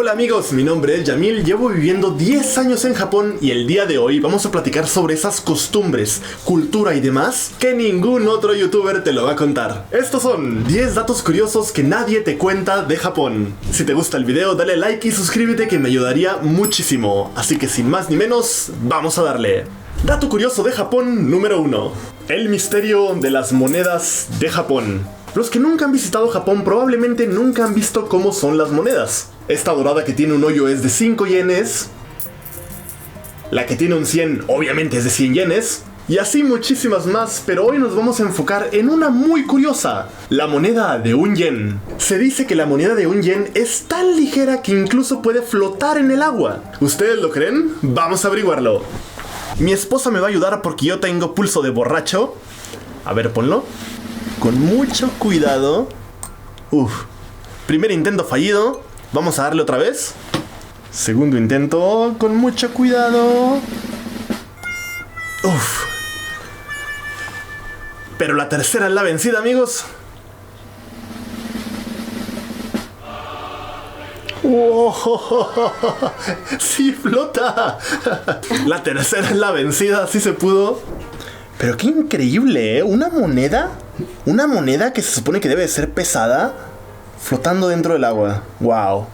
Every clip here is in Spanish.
Hola amigos, mi nombre es Yamil, llevo viviendo 10 años en Japón y el día de hoy vamos a platicar sobre esas costumbres, cultura y demás que ningún otro youtuber te lo va a contar. Estos son 10 datos curiosos que nadie te cuenta de Japón. Si te gusta el video, dale like y suscríbete que me ayudaría muchísimo. Así que sin más ni menos, vamos a darle. Dato curioso de Japón número 1. El misterio de las monedas de Japón. Los que nunca han visitado Japón probablemente nunca han visto cómo son las monedas. Esta dorada que tiene un hoyo es de 5 yenes. La que tiene un 100 obviamente es de 100 yenes. Y así muchísimas más, pero hoy nos vamos a enfocar en una muy curiosa. La moneda de un yen. Se dice que la moneda de un yen es tan ligera que incluso puede flotar en el agua. ¿Ustedes lo creen? Vamos a averiguarlo. Mi esposa me va a ayudar porque yo tengo pulso de borracho. A ver, ponlo. Con mucho cuidado. Primer intento fallido. Vamos a darle otra vez. Segundo intento. Con mucho cuidado. Pero la tercera es la vencida, amigos. ¡Sí flota! La tercera es la vencida, sí se pudo. Pero qué increíble, ¿eh? Una moneda que se supone que debe ser pesada, flotando dentro del agua. ¡Wow!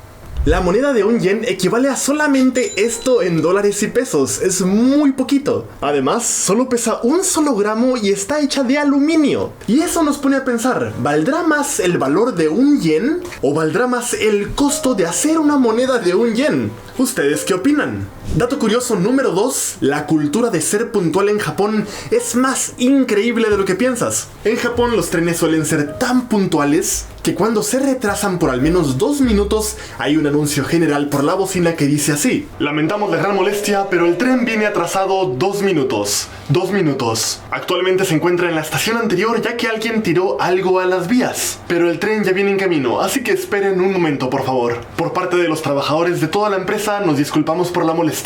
La moneda de un yen equivale a solamente esto en dólares y pesos. Es muy poquito. Además, solo pesa un solo gramo y está hecha de aluminio. Y eso nos pone a pensar, ¿valdrá más el valor de un yen? ¿O valdrá más el costo de hacer una moneda de un yen? ¿Ustedes qué opinan? Dato curioso número 2. La cultura de ser puntual en Japón es más increíble de lo que piensas. En Japón los trenes suelen ser tan puntuales que cuando se retrasan por al menos 2 minutos hay un anuncio general por la bocina que dice así: lamentamos la gran molestia, pero el tren viene atrasado 2 minutos. 2 minutos. Actualmente se encuentra en la estación anterior ya que alguien tiró algo a las vías. Pero el tren ya viene en camino, así que esperen un momento, por favor. Por parte de los trabajadores de toda la empresa, nos disculpamos por la molestia.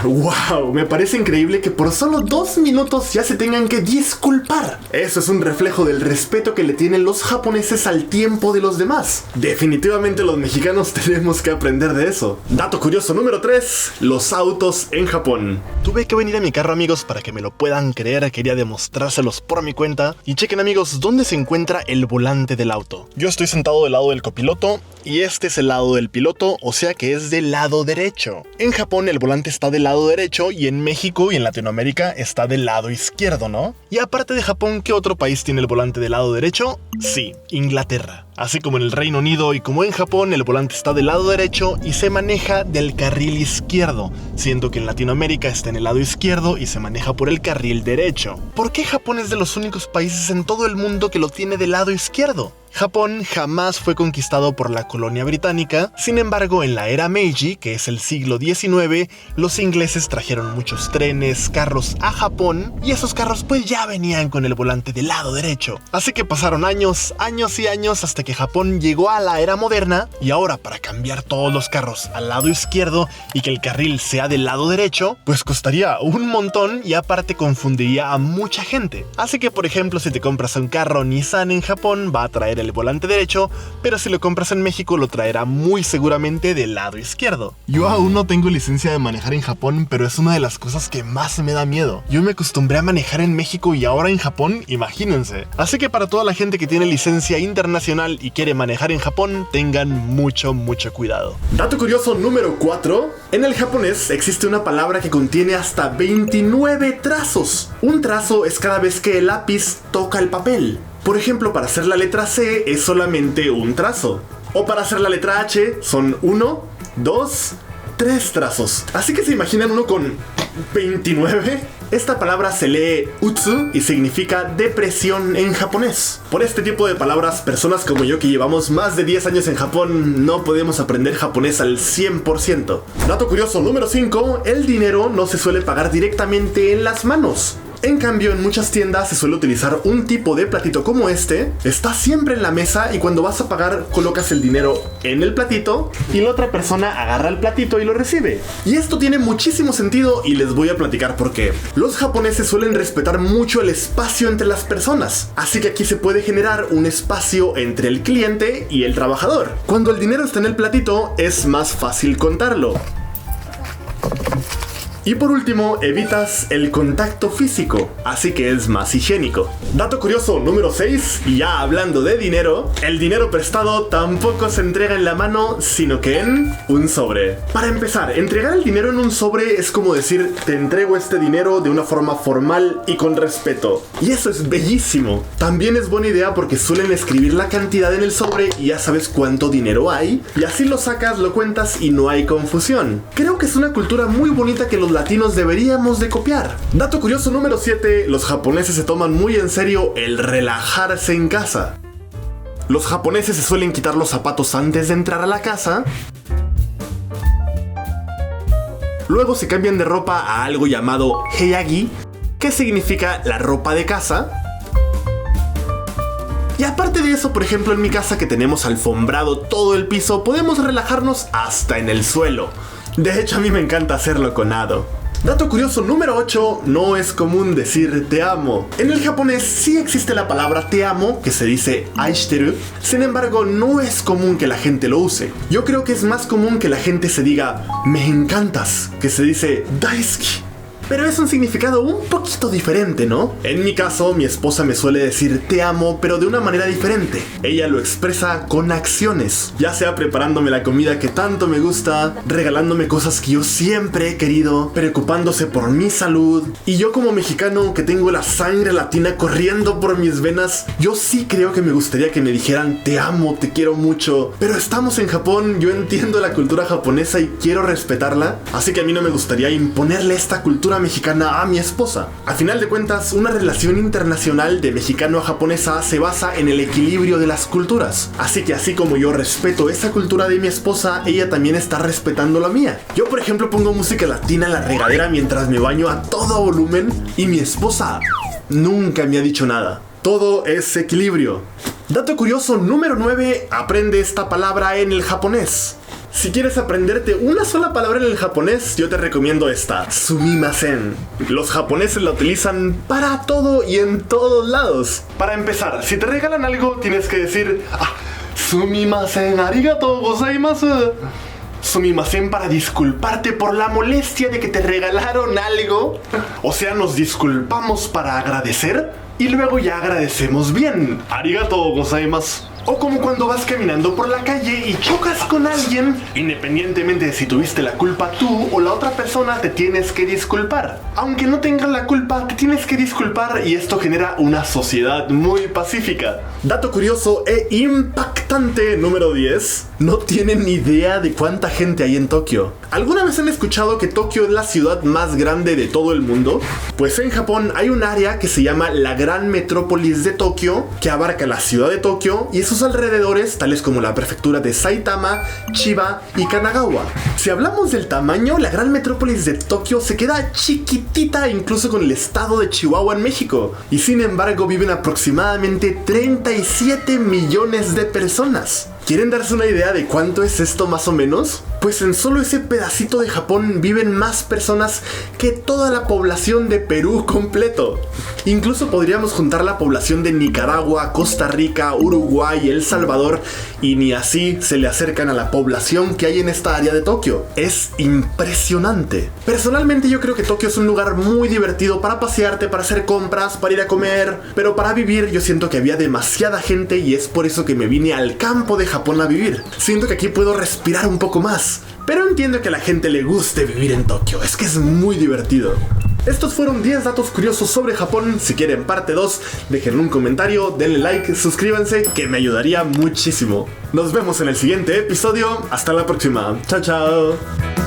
¡Wow! Me parece increíble que por solo 2 minutos ya se tengan que disculpar. Eso es un reflejo del respeto que le tienen los japoneses al tiempo de los demás. Definitivamente los mexicanos tenemos que aprender de eso. Dato curioso número 3. Los autos en Japón. Tuve que venir a mi carro, amigos, para que me lo puedan creer. Quería demostrárselos por mi cuenta. Y chequen, amigos, dónde se encuentra el volante del auto. Yo estoy sentado del lado del copiloto y este es el lado del piloto, o sea que es del lado derecho. En Japón el volante está del lado derecho y en México y en Latinoamérica está del lado izquierdo, ¿no? Y aparte de Japón, ¿qué otro país tiene el volante del lado derecho? Sí, Inglaterra. Así como en el Reino Unido y como en Japón, el volante está del lado derecho y se maneja del carril izquierdo, siendo que en Latinoamérica está en el lado izquierdo y se maneja por el carril derecho. ¿Por qué Japón es de los únicos países en todo el mundo que lo tiene del lado izquierdo? Japón jamás fue conquistado por la colonia británica, sin embargo en la era Meiji, que es el siglo XIX, los ingleses trajeron muchos trenes, carros a Japón y esos carros pues ya venían con el volante del lado derecho. Así que pasaron años y años hasta que Japón llegó a la era moderna y ahora para cambiar todos los carros al lado izquierdo y que el carril sea del lado derecho, pues costaría un montón y aparte confundiría a mucha gente. Así que por ejemplo si te compras un carro Nissan en Japón va a traer el volante derecho, pero si lo compras en México lo traerá muy seguramente del lado izquierdo. Yo aún no tengo licencia de manejar en Japón, pero es una de las cosas que más me da miedo. Yo me acostumbré a manejar en México y ahora en Japón, imagínense. Así que para toda la gente que tiene licencia internacional y quiere manejar en Japón, tengan mucho cuidado. Dato curioso número 4. En el japonés existe una palabra que contiene hasta 29 trazos. Un trazo es cada vez que el lápiz toca el papel. Por ejemplo, para hacer la letra C es solamente un trazo. O para hacer la letra H son 1, 2, 3 trazos. Así que se imaginan uno con 29. Esta palabra se lee utsu y significa depresión en japonés. Por este tipo de palabras, personas como yo que llevamos más de 10 años en Japón no podemos aprender japonés al 100%. Dato curioso número 5. El dinero no se suele pagar directamente en las manos. En cambio, en muchas tiendas se suele utilizar un tipo de platito como este. Está siempre en la mesa y cuando vas a pagar colocas el dinero en el platito y la otra persona agarra el platito y lo recibe. Y esto tiene muchísimo sentido y les voy a platicar por qué. Los japoneses suelen respetar mucho el espacio entre las personas, así que aquí se puede generar un espacio entre el cliente y el trabajador. Cuando el dinero está en el platito es más fácil contarlo. Y por último, evitas el contacto físico, así que es más higiénico. Dato curioso número 6, y ya hablando de dinero, el dinero prestado tampoco se entrega en la mano, sino que en un sobre. Para empezar, entregar el dinero en un sobre es como decir, te entrego este dinero de una forma formal y con respeto. Y eso es bellísimo. También es buena idea porque suelen escribir la cantidad en el sobre y ya sabes cuánto dinero hay, y así lo sacas, lo cuentas y no hay confusión. Creo que es una cultura muy bonita que los latinos deberíamos de copiar. Dato curioso número 7, los japoneses se toman muy en serio el relajarse en casa. Los japoneses se suelen quitar los zapatos antes de entrar a la casa. Luego se cambian de ropa a algo llamado heiagi, que significa la ropa de casa. Y aparte de eso, por ejemplo en mi casa que tenemos alfombrado todo el piso, podemos relajarnos hasta en el suelo. De hecho, a mí me encanta hacerlo con Ado. Dato curioso número 8, no es común decir te amo. En el japonés sí existe la palabra te amo, que se dice aishiteru. Sin embargo, no es común que la gente lo use. Yo creo que es más común que la gente se diga me encantas, que se dice daisuki. Pero es un significado un poquito diferente, ¿no? En mi caso, mi esposa me suele decir te amo, pero de una manera diferente. Ella lo expresa con acciones, ya sea preparándome la comida que tanto me gusta, regalándome cosas que yo siempre he querido, preocupándose por mi salud. Y yo como mexicano que tengo la sangre latina corriendo por mis venas, yo sí creo que me gustaría que me dijeran te amo, te quiero mucho. Pero estamos en Japón, yo entiendo la cultura japonesa y quiero respetarla, así que a mí no me gustaría imponerle esta cultura mexicana a mi esposa. A final de cuentas, una relación internacional de mexicano a japonesa se basa en el equilibrio de las culturas. Así que así como yo respeto esa cultura de mi esposa, ella también está respetando la mía. Yo, por ejemplo, pongo música latina en la regadera mientras me baño a todo volumen y mi esposa nunca me ha dicho nada. Todo es equilibrio. Dato curioso número 9, aprende esta palabra en el japonés. Si quieres aprenderte una sola palabra en el japonés, yo te recomiendo esta, sumimasen. Los japoneses la utilizan para todo y en todos lados. Para empezar, si te regalan algo, tienes que decir sumimasen, arigatou gozaimasu. Sumimasen para disculparte por la molestia de que te regalaron algo. O sea, nos disculpamos para agradecer y luego ya agradecemos bien. Arigatou gozaimasu. O como cuando vas caminando por la calle y chocas con alguien, independientemente de si tuviste la culpa tú o la otra persona, te tienes que disculpar. Aunque no tengas la culpa, te tienes que disculpar y esto genera una sociedad muy pacífica. Dato curioso e impactante número 10. No tienen ni idea de cuánta gente hay en Tokio. ¿Alguna vez han escuchado que Tokio es la ciudad más grande de todo el mundo? Pues en Japón hay un área que se llama la Gran Metrópolis de Tokio, que abarca la ciudad de Tokio y sus alrededores, tales como la prefectura de Saitama, Chiba y Kanagawa. Si hablamos del tamaño, la Gran Metrópolis de Tokio se queda chiquitita incluso con el estado de Chihuahua en México. Y sin embargo viven aproximadamente 37 millones de personas. ¿Quieren darse una idea de cuánto es esto más o menos? Pues en solo ese pedacito de Japón viven más personas que toda la población de Perú completo. Incluso podríamos juntar la población de Nicaragua, Costa Rica, Uruguay, El Salvador y ni así se le acercan a la población que hay en esta área de Tokio. Es impresionante. Personalmente yo creo que Tokio es un lugar muy divertido para pasearte, para hacer compras, para ir a comer, pero para vivir yo siento que había demasiada gente y es por eso que me vine al campo de Japón a vivir. Siento que aquí puedo respirar un poco más, pero entiendo que a la gente le guste vivir en Tokio, es que es muy divertido. Estos fueron 10 datos curiosos sobre Japón. Si quieren parte 2, dejen un comentario, denle like, suscríbanse, que me ayudaría muchísimo. Nos vemos en el siguiente episodio. Hasta la próxima. Chao, chao.